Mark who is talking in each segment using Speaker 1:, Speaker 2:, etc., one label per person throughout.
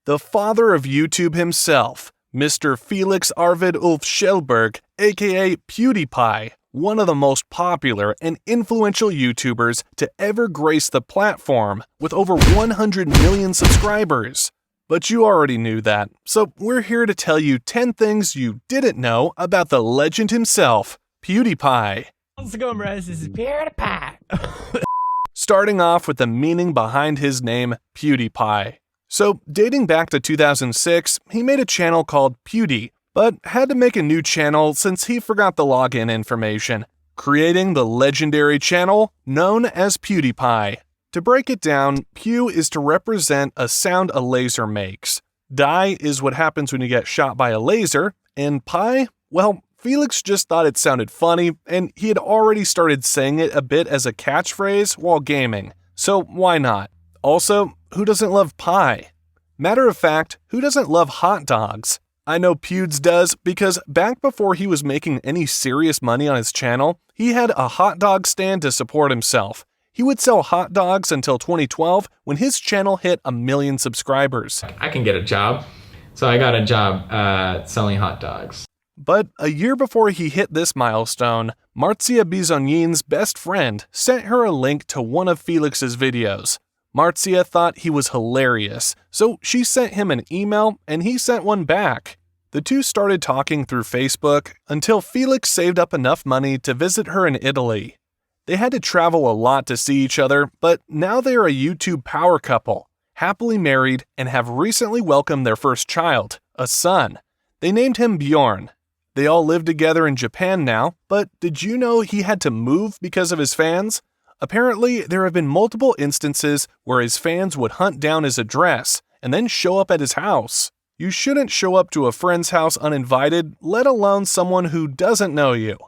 Speaker 1: The father of YouTube himself, Mr. Felix Arvid Ulf Kjellberg, aka PewDiePie, one of the most popular and influential YouTubers to ever grace the platform with over 100 million subscribers. But you already knew that, so we're here to tell you 10 things you didn't know about the legend himself, PewDiePie.
Speaker 2: How's it going, bros? This is PewDiePie.
Speaker 1: Starting off with the meaning behind his name, PewDiePie. So, dating back to 2006, he made a channel called Pewdie, but had to make a new channel since he forgot the login information, creating the legendary channel known as PewDiePie. To break it down, Pew is to represent a sound a laser makes. Die is what happens when you get shot by a laser, and pie, well, Felix just thought it sounded funny, and he had already started saying it a bit as a catchphrase while gaming, so why not? Also, who doesn't love pie? Matter of fact, who doesn't love hot dogs? I know Pewds does because back before he was making any serious money on his channel, he had a hot dog stand to support himself. He would sell hot dogs until 2012 when his channel hit 1 million subscribers.
Speaker 3: I can get a job, so I got a job selling hot dogs.
Speaker 1: But a year before he hit this milestone, Marcia Bizonin's best friend sent her a link to one of Felix's videos. Marcia thought he was hilarious, so she sent him an email and he sent one back. The two started talking through Facebook until Felix saved up enough money to visit her in Italy. They had to travel a lot to see each other, but now they are a YouTube power couple, happily married, and have recently welcomed their first child, a son. They named him Bjorn. They all live together in Japan now, but did you know he had to move because of his fans? Apparently, there have been multiple instances where his fans would hunt down his address and then show up at his house. You shouldn't show up to a friend's house uninvited, let alone someone who doesn't know you.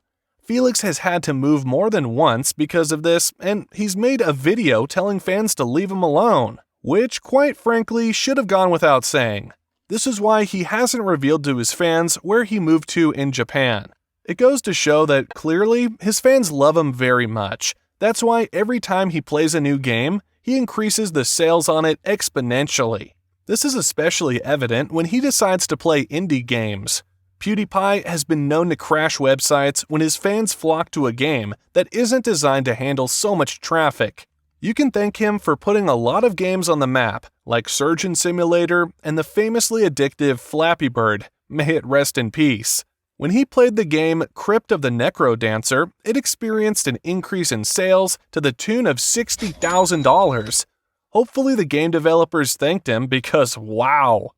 Speaker 1: Felix has had to move more than once because of this, and he's made a video telling fans to leave him alone, which, quite frankly, should have gone without saying. This is why he hasn't revealed to his fans where he moved to in Japan. It goes to show that clearly his fans love him very much. That's why every time he plays a new game, he increases the sales on it exponentially. This is especially evident when he decides to play indie games. PewDiePie has been known to crash websites when his fans flock to a game that isn't designed to handle so much traffic. You can thank him for putting a lot of games on the map, like Surgeon Simulator and the famously addictive Flappy Bird, may it rest in peace. When he played the game Crypt of the Necro Dancer, it experienced an increase in sales to the tune of $60,000. Hopefully the game developers thanked him because wow!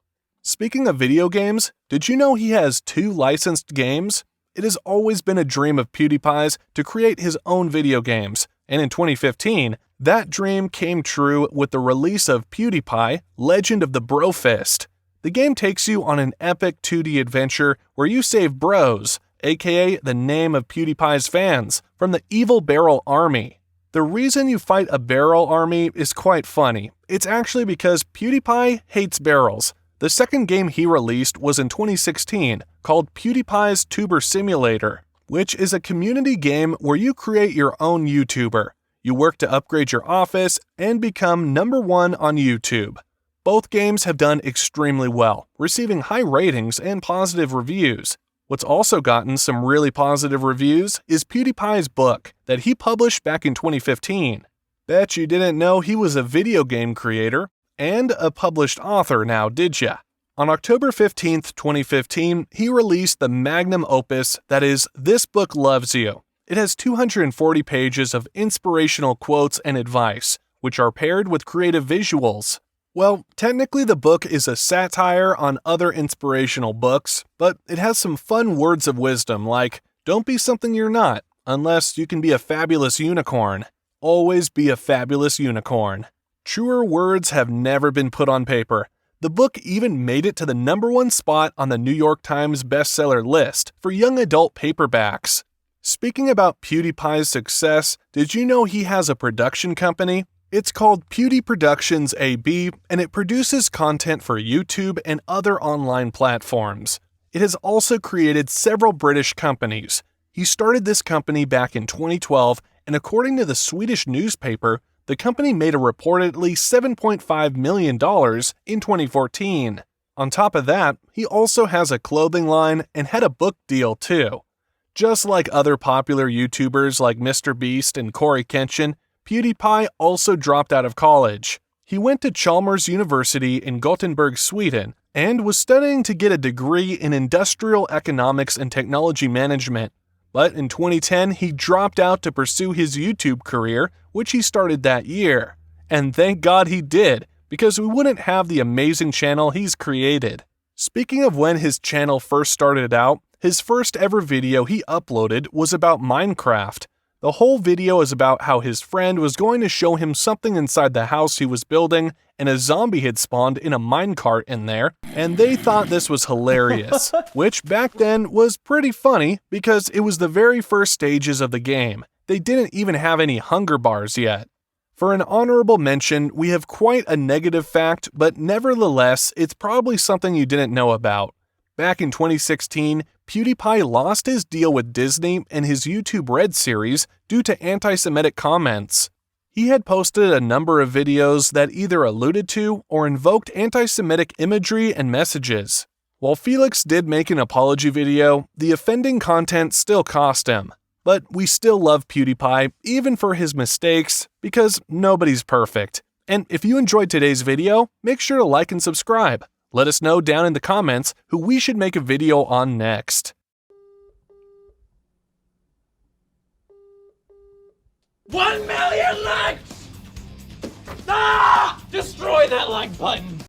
Speaker 1: Speaking of video games, did you know he has 2 licensed games? It has always been a dream of PewDiePie's to create his own video games, and in 2015, that dream came true with the release of PewDiePie, Legend of the Brofist. The game takes you on an epic 2D adventure where you save bros, aka the name of PewDiePie's fans, from the evil Barrel Army. The reason you fight a Barrel Army is quite funny. It's actually because PewDiePie hates barrels. The second game he released was in 2016, called PewDiePie's Tuber Simulator, which is a community game where you create your own YouTuber. You work to upgrade your office and become #1 on YouTube. Both games have done extremely well, receiving high ratings and positive reviews. What's also gotten some really positive reviews is PewDiePie's book that he published back in 2015. Bet you didn't know he was a video game creator and a published author now, did ya? On October 15th, 2015, he released the magnum opus that is This Book Loves You. It has 240 pages of inspirational quotes and advice, which are paired with creative visuals. Well, technically the book is a satire on other inspirational books, but it has some fun words of wisdom like, don't be something you're not, unless you can be a fabulous unicorn. Always be a fabulous unicorn. Truer words have never been put on paper. The book even made it to the #1 spot on the New York Times bestseller list for young adult paperbacks. Speaking about PewDiePie's success, did you know he has a production company? It's called Pewdie Productions AB, and it produces content for YouTube and other online platforms. It has also created several British companies. He started this company back in 2012, and according to the Swedish newspaper, The company made a reportedly $7.5 million in 2014. On top of that, he also has a clothing line and had a book deal too. Just like other popular YouTubers like MrBeast and Corey Kenshin, PewDiePie also dropped out of college. He went to Chalmers University in Gothenburg, Sweden, and was studying to get a degree in industrial economics and technology management. But in 2010, he dropped out to pursue his YouTube career, which he started that year. And thank God he did, because we wouldn't have the amazing channel he's created. Speaking of when his channel first started out, his first ever video he uploaded was about Minecraft. The whole video is about how his friend was going to show him something inside the house he was building, and a zombie had spawned in a minecart in there, and they thought this was hilarious, which back then was pretty funny because it was the very first stages of the game. They didn't even have any hunger bars yet. For an honorable mention, we have quite a negative fact, but nevertheless, it's probably something you didn't know about. Back in 2016, PewDiePie lost his deal with Disney and his YouTube Red series due to anti-Semitic comments. He had posted a number of videos that either alluded to or invoked anti-Semitic imagery and messages. While Felix did make an apology video, the offending content still cost him. But we still love PewDiePie, even for his mistakes, because nobody's perfect. And if you enjoyed today's video, make sure to like and subscribe. Let us know down in the comments who we should make a video on next.
Speaker 2: 1 million likes! Ah! Destroy that like button!